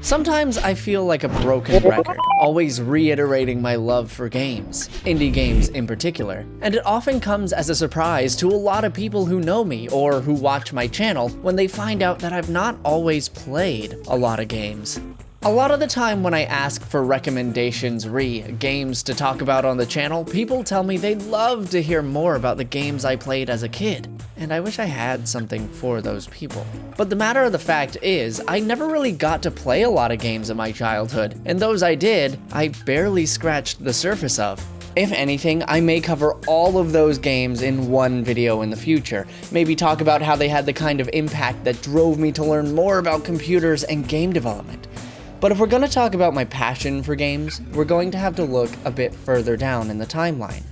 Sometimes I feel like a broken record, always reiterating my love for games, indie games in particular, and it often comes as a surprise to a lot of people who know me or who watch my channel when they find out that I've not always played a lot of games. A lot of the time when I ask for recommendations games to talk about on the channel, people tell me they'd love to hear more about the games I played as a kid, and I wish I had something for those people. But the matter of the fact is, I never really got to play a lot of games in my childhood, and those I did, I barely scratched the surface of. If anything, I may cover all of those games in one video in the future, maybe talk about how they had the kind of impact that drove me to learn more about computers and game development. But if we're going to talk about my passion for games, we're going to have to look a bit further down in the timeline.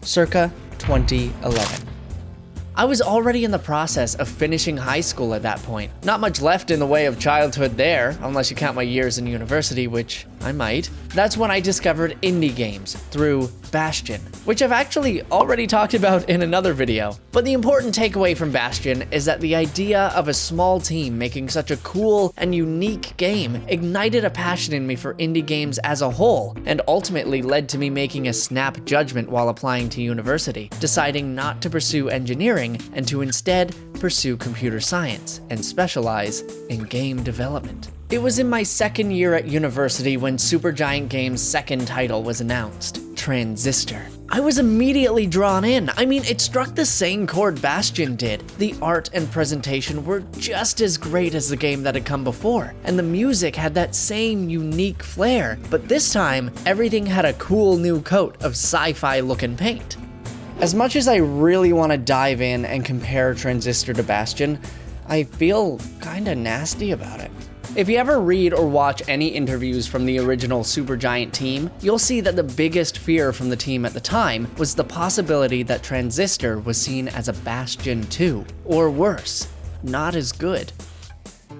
Circa 2011. I was already in the process of finishing high school at that point. Not much left in the way of childhood there, unless you count my years in university, which I might. That's when I discovered indie games through Bastion, which I've actually already talked about in another video. But the important takeaway from Bastion is that the idea of a small team making such a cool and unique game ignited a passion in me for indie games as a whole, and ultimately led to me making a snap judgment while applying to university, deciding not to pursue engineering and to instead pursue computer science and specialize in game development. It was in my second year at university when Supergiant Games' second title was announced, Transistor. I was immediately drawn in. I mean, it struck the same chord Bastion did. The art and presentation were just as great as the game that had come before, and the music had that same unique flair, but this time, everything had a cool new coat of sci-fi looking paint. As much as I really want to dive in and compare Transistor to Bastion, I feel kinda nasty about it. If you ever read or watch any interviews from the original Supergiant team, you'll see that the biggest fear from the team at the time was the possibility that Transistor was seen as a Bastion 2, or worse, not as good.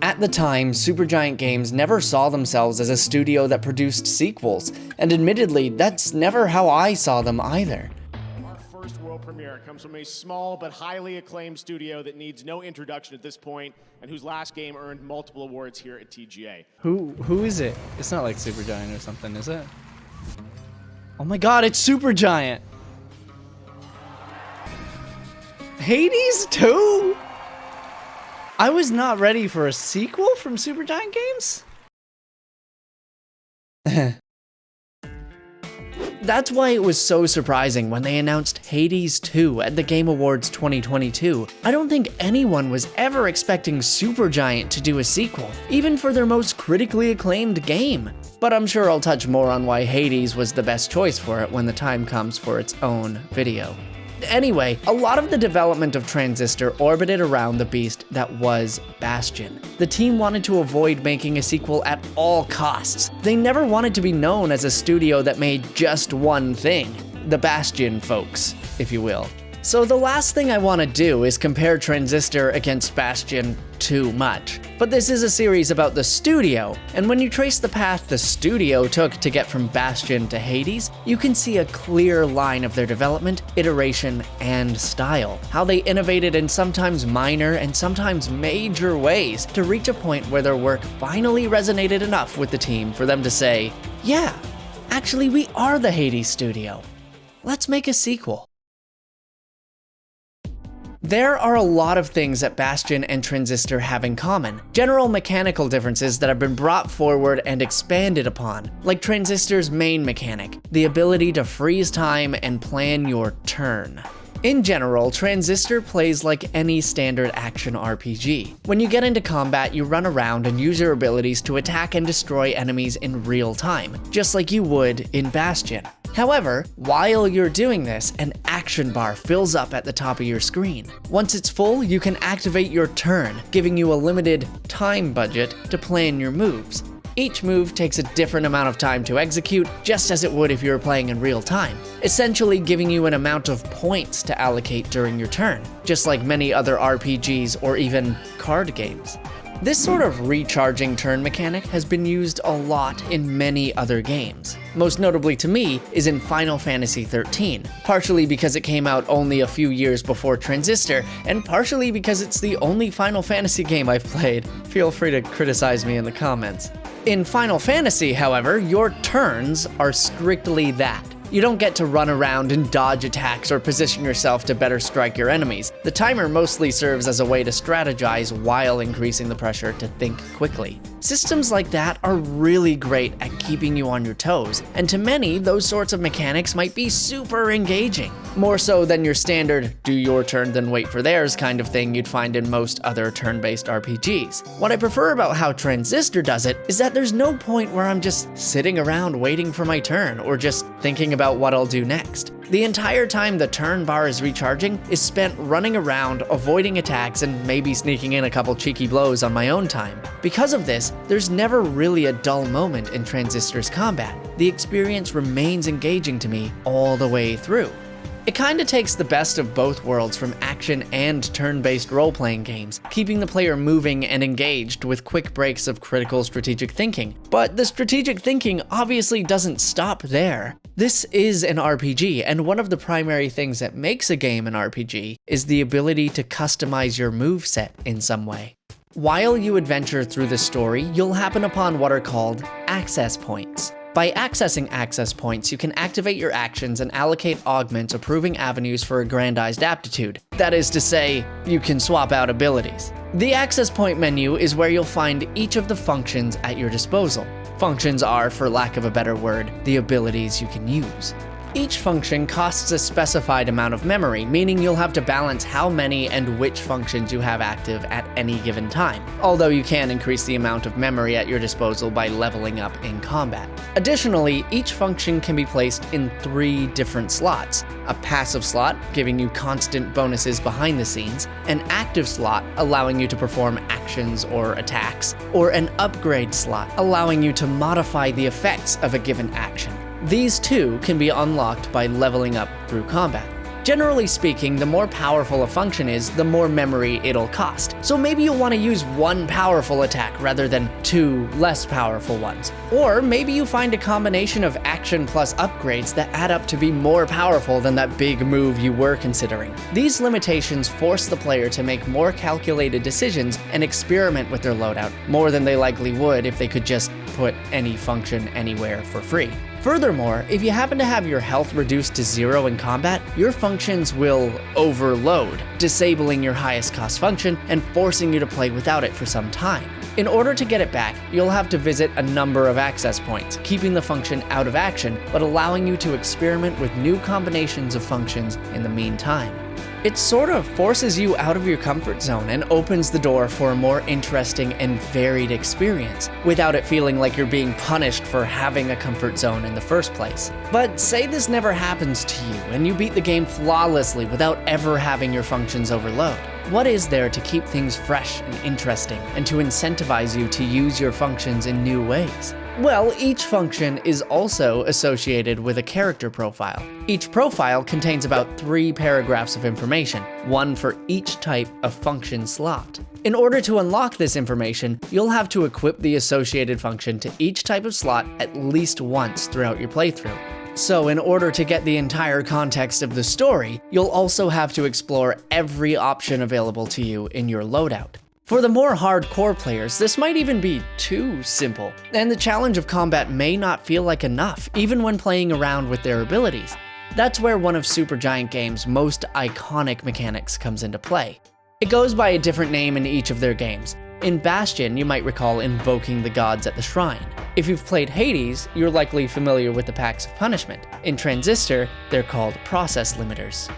At the time, Supergiant Games never saw themselves as a studio that produced sequels, and admittedly, that's never how I saw them either. First world premiere comes from a small but highly acclaimed studio that needs no introduction at this point, and whose last game earned multiple awards here at TGA. Who is it? It's not like Supergiant or something, is it? Oh my god, it's Supergiant! Hades 2? I was not ready for a sequel from Supergiant Games? That's why it was so surprising when they announced Hades 2 at the Game Awards 2022. I don't think anyone was ever expecting Supergiant to do a sequel, even for their most critically acclaimed game. But I'm sure I'll touch more on why Hades was the best choice for it when the time comes for its own video. Anyway, a lot of the development of Transistor orbited around the beast that was Bastion. The team wanted to avoid making a sequel at all costs. They never wanted to be known as a studio that made just one thing. The Bastion folks, if you will. So the last thing I want to do is compare Transistor against Bastion too much. But this is a series about the studio, and when you trace the path the studio took to get from Bastion to Hades, you can see a clear line of their development, iteration, and style. How they innovated in sometimes minor and sometimes major ways to reach a point where their work finally resonated enough with the team for them to say, yeah, actually we are the Hades studio. Let's make a sequel. There are a lot of things that Bastion and Transistor have in common. General mechanical differences that have been brought forward and expanded upon, like Transistor's main mechanic, the ability to freeze time and plan your turn. In general, Transistor plays like any standard action RPG. When you get into combat, you run around and use your abilities to attack and destroy enemies in real time, just like you would in Bastion. However, while you're doing this, an action bar fills up at the top of your screen. Once it's full, you can activate your turn, giving you a limited time budget to plan your moves. Each move takes a different amount of time to execute, just as it would if you were playing in real time, essentially giving you an amount of points to allocate during your turn, just like many other RPGs or even card games. This sort of recharging turn mechanic has been used a lot in many other games. Most notably to me is in Final Fantasy XIII, partially because it came out only a few years before Transistor, and partially because it's the only Final Fantasy game I've played. Feel free to criticize me in the comments. In Final Fantasy, however, your turns are strictly that. You don't get to run around and dodge attacks or position yourself to better strike your enemies. The timer mostly serves as a way to strategize while increasing the pressure to think quickly. Systems like that are really great at keeping you on your toes, and to many, those sorts of mechanics might be super engaging. More so than your standard do your turn then wait for theirs kind of thing you'd find in most other turn-based RPGs. What I prefer about how Transistor does it is that there's no point where I'm just sitting around waiting for my turn or just thinking about what I'll do next. The entire time the turn bar is recharging is spent running around, avoiding attacks, and maybe sneaking in a couple cheeky blows on my own time. Because of this, there's never really a dull moment in Transistor's combat. The experience remains engaging to me all the way through. It kinda takes the best of both worlds from action and turn-based role-playing games, keeping the player moving and engaged with quick breaks of critical strategic thinking. But the strategic thinking obviously doesn't stop there. This is an RPG, and one of the primary things that makes a game an RPG is the ability to customize your moveset in some way. While you adventure through the story, you'll happen upon what are called access points. By accessing access points, you can activate your actions and allocate augments or proving avenues for aggrandized aptitude. That is to say, you can swap out abilities. The access point menu is where you'll find each of the functions at your disposal. Functions are, for lack of a better word, the abilities you can use. Each function costs a specified amount of memory, meaning you'll have to balance how many and which functions you have active at any given time, although you can increase the amount of memory at your disposal by leveling up in combat. Additionally, each function can be placed in 3 different slots: a passive slot, giving you constant bonuses behind the scenes, an active slot, allowing you to perform actions or attacks, or an upgrade slot, allowing you to modify the effects of a given action. These two can be unlocked by leveling up through combat. Generally speaking, the more powerful a function is, the more memory it'll cost. So maybe you'll want to use one powerful attack rather than 2 less powerful ones. Or maybe you find a combination of action plus upgrades that add up to be more powerful than that big move you were considering. These limitations force the player to make more calculated decisions and experiment with their loadout, more than they likely would if they could just put any function anywhere for free. Furthermore, if you happen to have your health reduced to 0 in combat, your functions will overload, disabling your highest cost function and forcing you to play without it for some time. In order to get it back, you'll have to visit a number of access points, keeping the function out of action, but allowing you to experiment with new combinations of functions in the meantime. It sort of forces you out of your comfort zone and opens the door for a more interesting and varied experience, without it feeling like you're being punished for having a comfort zone in the first place. But say this never happens to you and you beat the game flawlessly without ever having your functions overload. What is there to keep things fresh and interesting and to incentivize you to use your functions in new ways? Well, each function is also associated with a character profile. Each profile contains about 3 paragraphs of information, one for each type of function slot. In order to unlock this information, you'll have to equip the associated function to each type of slot at least once throughout your playthrough. So in order to get the entire context of the story, you'll also have to explore every option available to you in your loadout. For the more hardcore players, this might even be too simple, and the challenge of combat may not feel like enough, even when playing around with their abilities. That's where one of Supergiant Games' most iconic mechanics comes into play. It goes by a different name in each of their games. In Bastion, you might recall invoking the gods at the shrine. If you've played Hades, you're likely familiar with the packs of punishment. In Transistor, they're called process limiters.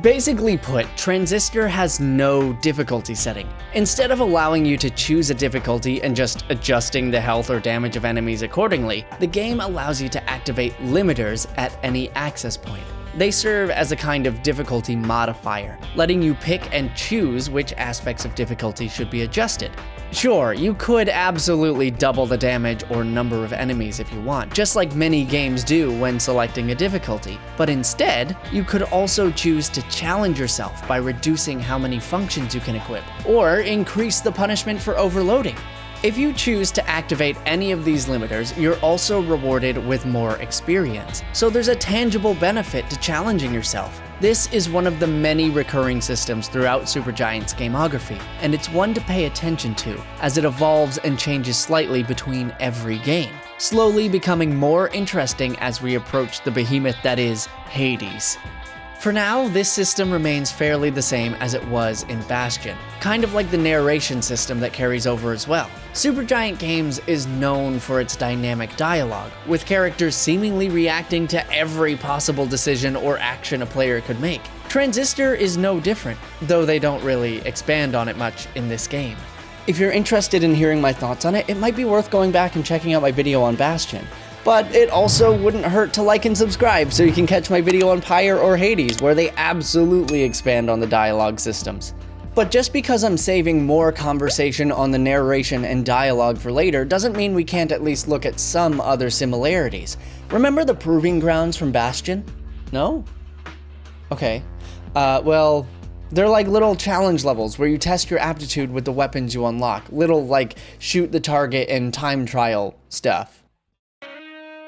Basically put, Transistor has no difficulty setting. Instead of allowing you to choose a difficulty and just adjusting the health or damage of enemies accordingly, the game allows you to activate limiters at any access point. They serve as a kind of difficulty modifier, letting you pick and choose which aspects of difficulty should be adjusted. Sure, you could absolutely double the damage or number of enemies if you want, just like many games do when selecting a difficulty. But instead, you could also choose to challenge yourself by reducing how many functions you can equip, or increase the punishment for overloading. If you choose to activate any of these limiters, you're also rewarded with more experience, so there's a tangible benefit to challenging yourself. This is one of the many recurring systems throughout Supergiant's gamography, and it's one to pay attention to, as it evolves and changes slightly between every game, slowly becoming more interesting as we approach the behemoth that is Hades. For now, this system remains fairly the same as it was in Bastion, kind of like the narration system that carries over as well. Supergiant Games is known for its dynamic dialogue, with characters seemingly reacting to every possible decision or action a player could make. Transistor is no different, though they don't really expand on it much in this game. If you're interested in hearing my thoughts on it, it might be worth going back and checking out my video on Bastion. But it also wouldn't hurt to like and subscribe so you can catch my video on Pyre or Hades, where they absolutely expand on the dialogue systems. But just because I'm saving more conversation on the narration and dialogue for later doesn't mean we can't at least look at some other similarities. Remember the proving grounds from Bastion? No? Okay. Well, they're like little challenge levels where you test your aptitude with the weapons you unlock. Little, like, shoot the target and time trial stuff.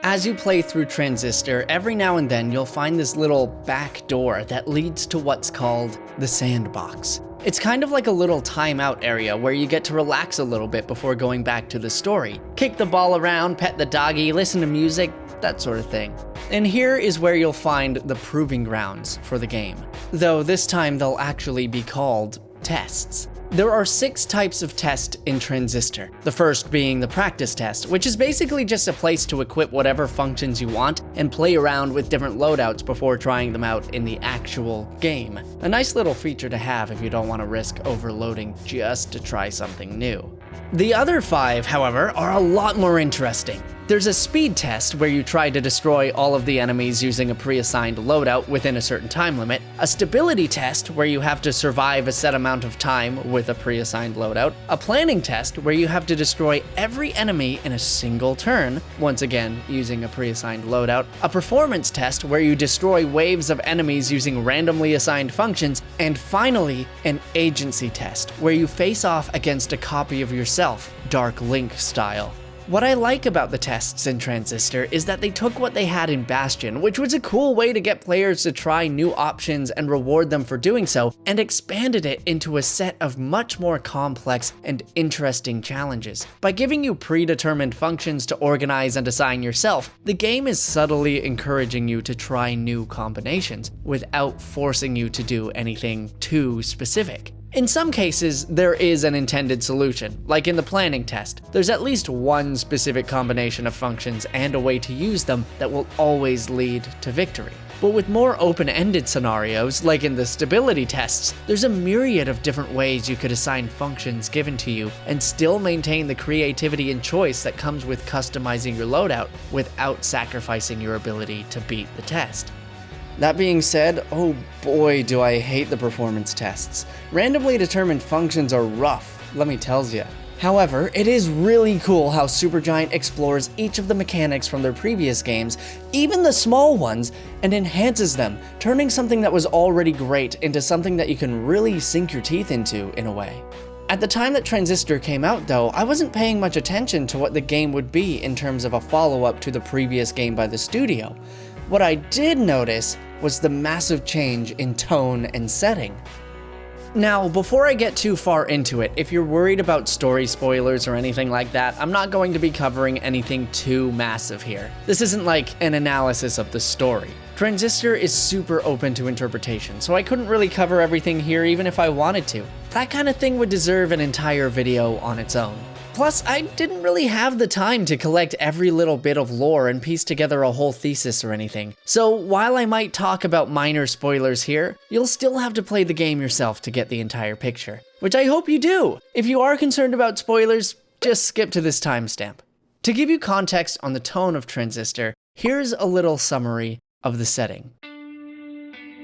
As you play through Transistor, every now and then you'll find this little back door that leads to what's called the Sandbox. It's kind of like a little timeout area where you get to relax a little bit before going back to the story. Kick the ball around, pet the doggy, listen to music, that sort of thing. And here is where you'll find the proving grounds for the game. Though this time they'll actually be called tests. There are 6 types of test in Transistor. The first being the practice test, which is basically just a place to equip whatever functions you want and play around with different loadouts before trying them out in the actual game. A nice little feature to have if you don't want to risk overloading just to try something new. The other 5, however, are a lot more interesting. There's a speed test where you try to destroy all of the enemies using a pre-assigned loadout within a certain time limit, a stability test where you have to survive a set amount of time with a pre-assigned loadout, a planning test where you have to destroy every enemy in a single turn, once again using a pre-assigned loadout, a performance test where you destroy waves of enemies using randomly assigned functions, and finally, an agency test where you face off against a copy of yourself, Dark Link style. What I like about the tests in Transistor is that they took what they had in Bastion, which was a cool way to get players to try new options and reward them for doing so, and expanded it into a set of much more complex and interesting challenges. By giving you predetermined functions to organize and assign yourself, the game is subtly encouraging you to try new combinations, without forcing you to do anything too specific. In some cases, there is an intended solution, like in the planning test. There's at least one specific combination of functions and a way to use them that will always lead to victory. But with more open-ended scenarios, like in the stability tests, there's a myriad of different ways you could assign functions given to you and still maintain the creativity and choice that comes with customizing your loadout without sacrificing your ability to beat the test. That being said, oh boy do I hate the performance tests. Randomly determined functions are rough, let me tells ya. However, it is really cool how Supergiant explores each of the mechanics from their previous games, even the small ones, and enhances them, turning something that was already great into something that you can really sink your teeth into in a way. At the time that Transistor came out though, I wasn't paying much attention to what the game would be in terms of a follow-up to the previous game by the studio. What I did notice was the massive change in tone and setting. Now, before I get too far into it, if you're worried about story spoilers or anything like that, I'm not going to be covering anything too massive here. This isn't like an analysis of the story. Transistor is super open to interpretation, so I couldn't really cover everything here even if I wanted to. That kind of thing would deserve an entire video on its own. Plus, I didn't really have the time to collect every little bit of lore and piece together a whole thesis or anything. So while I might talk about minor spoilers here, you'll still have to play the game yourself to get the entire picture. Which I hope you do! If you are concerned about spoilers, just skip to this timestamp. To give you context on the tone of Transistor, here's a little summary of the setting.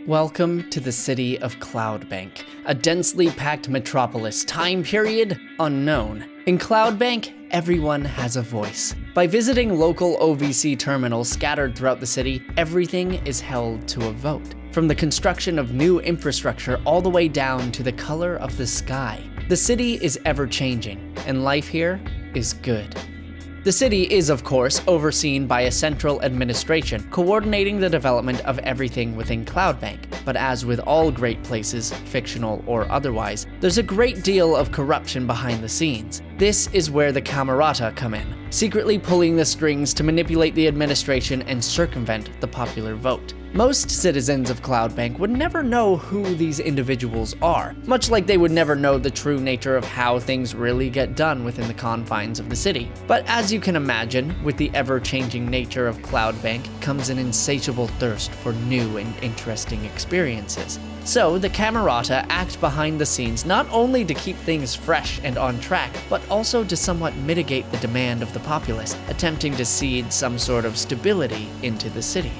Welcome to the city of Cloudbank, a densely packed metropolis, time period unknown. In Cloudbank, everyone has a voice. By visiting local OVC terminals scattered throughout the city, everything is held to a vote. From the construction of new infrastructure all the way down to the color of the sky. The city is ever changing, and life here is good. The city is, of course, overseen by a central administration, coordinating the development of everything within Cloudbank. But as with all great places, fictional or otherwise, there's a great deal of corruption behind the scenes. This is where the Camerata come in, secretly pulling the strings to manipulate the administration and circumvent the popular vote. Most citizens of Cloudbank would never know who these individuals are, much like they would never know the true nature of how things really get done within the confines of the city. But as you can imagine, with the ever-changing nature of Cloudbank comes an insatiable thirst for new and interesting experiences. So the Camerata act behind the scenes not only to keep things fresh and on track, but also to somewhat mitigate the demand of the populace, attempting to seed some sort of stability into the city.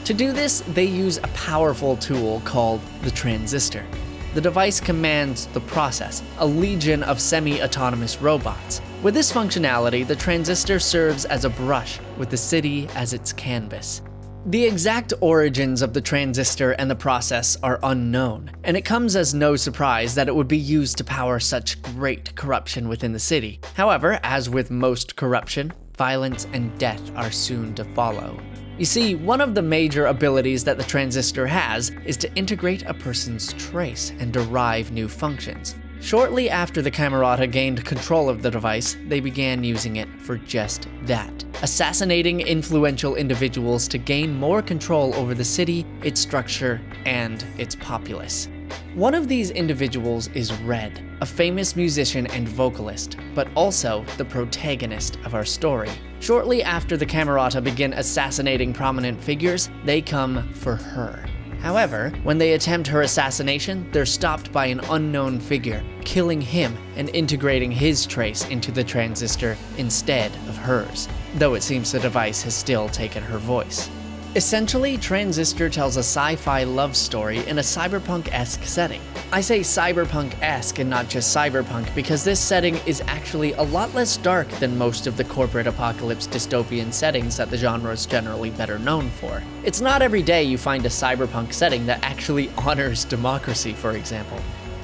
To do this, they use a powerful tool called the Transistor. The device commands the process, a legion of semi-autonomous robots. With this functionality, the Transistor serves as a brush, with the city as its canvas. The exact origins of the Transistor and the process are unknown, and it comes as no surprise that it would be used to power such great corruption within the city. However, as with most corruption, violence and death are soon to follow. You see, one of the major abilities that the Transistor has is to integrate a person's trace and derive new functions. Shortly after the Camerata gained control of the device, they began using it for just that, assassinating influential individuals to gain more control over the city, its structure, and its populace. One of these individuals is Red, a famous musician and vocalist, but also the protagonist of our story. Shortly after the Camerata begin assassinating prominent figures, they come for her. However, when they attempt her assassination, they're stopped by an unknown figure, killing him and integrating his trace into the Transistor instead of hers, though it seems the device has still taken her voice. Essentially, Transistor tells a sci-fi love story in a cyberpunk-esque setting. I say cyberpunk-esque and not just cyberpunk because this setting is actually a lot less dark than most of the corporate apocalypse dystopian settings that the genre is generally better known for. It's not every day you find a cyberpunk setting that actually honors democracy, for example.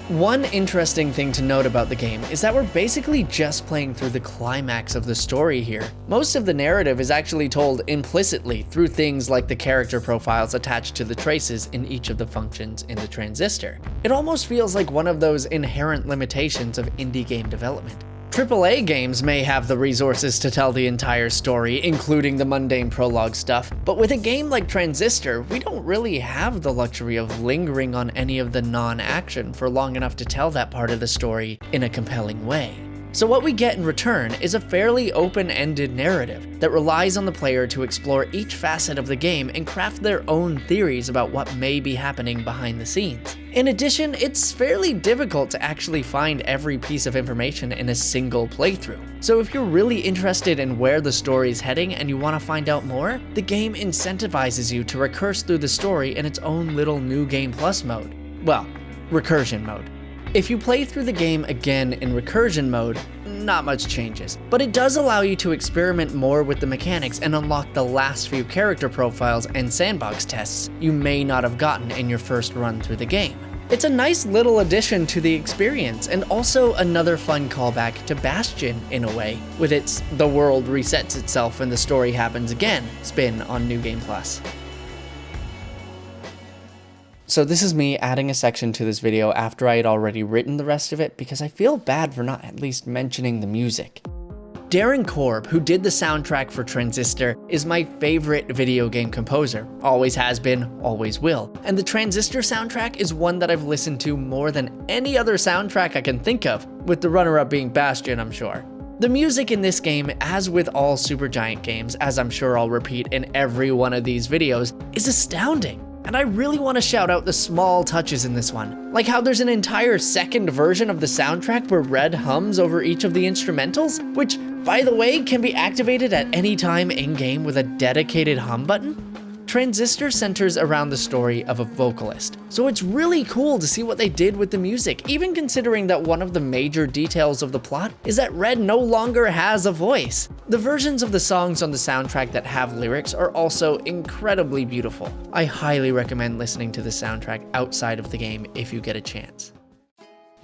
One interesting thing to note about the game is that we're basically just playing through the climax of the story here. Most of the narrative is actually told implicitly through things like the character profiles attached to the traces in each of the functions in the Transistor. It almost feels like one of those inherent limitations of indie game development. AAA games may have the resources to tell the entire story, including the mundane prologue stuff, but with a game like Transistor, we don't really have the luxury of lingering on any of the non-action for long enough to tell that part of the story in a compelling way. So what we get in return is a fairly open-ended narrative that relies on the player to explore each facet of the game and craft their own theories about what may be happening behind the scenes. In addition, it's fairly difficult to actually find every piece of information in a single playthrough. So if you're really interested in where the story's heading and you want to find out more, the game incentivizes you to recurse through the story in its own little New Game Plus mode. Well, recursion mode. If you play through the game again in recursion mode, not much changes, but it does allow you to experiment more with the mechanics and unlock the last few character profiles and sandbox tests you may not have gotten in your first run through the game. It's a nice little addition to the experience, and also another fun callback to Bastion in a way, with its "the world resets itself and the story happens again" spin on New Game Plus. So this is me adding a section to this video after I had already written the rest of it because I feel bad for not at least mentioning the music. Darren Korb, who did the soundtrack for Transistor, is my favorite video game composer. Always has been, always will. And the Transistor soundtrack is one that I've listened to more than any other soundtrack I can think of, with the runner-up being Bastion, I'm sure. The music in this game, as with all Supergiant games, as I'm sure I'll repeat in every one of these videos, is astounding. And I really want to shout out the small touches in this one, like how there's an entire second version of the soundtrack where Red hums over each of the instrumentals, which, by the way, can be activated at any time in-game with a dedicated hum button. Transistor centers around the story of a vocalist, so it's really cool to see what they did with the music, even considering that one of the major details of the plot is that Red no longer has a voice. The versions of the songs on the soundtrack that have lyrics are also incredibly beautiful. I highly recommend listening to the soundtrack outside of the game if you get a chance.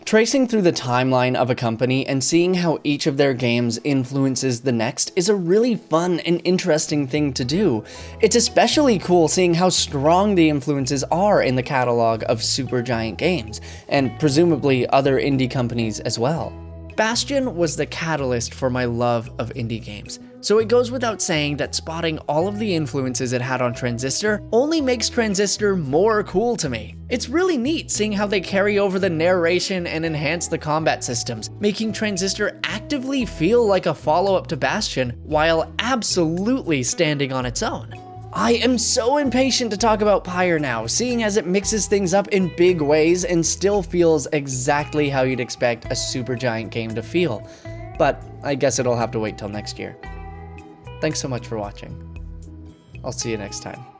Tracing through the timeline of a company and seeing how each of their games influences the next is a really fun and interesting thing to do. It's especially cool seeing how strong the influences are in the catalog of Supergiant Games, and presumably other indie companies as well. Bastion was the catalyst for my love of indie games, so it goes without saying that spotting all of the influences it had on Transistor only makes Transistor more cool to me. It's really neat seeing how they carry over the narration and enhance the combat systems, making Transistor actively feel like a follow-up to Bastion while absolutely standing on its own. I am so impatient to talk about Pyre now, seeing as it mixes things up in big ways and still feels exactly how you'd expect a Supergiant game to feel. But I guess it'll have to wait till next year. Thanks so much for watching. I'll see you next time.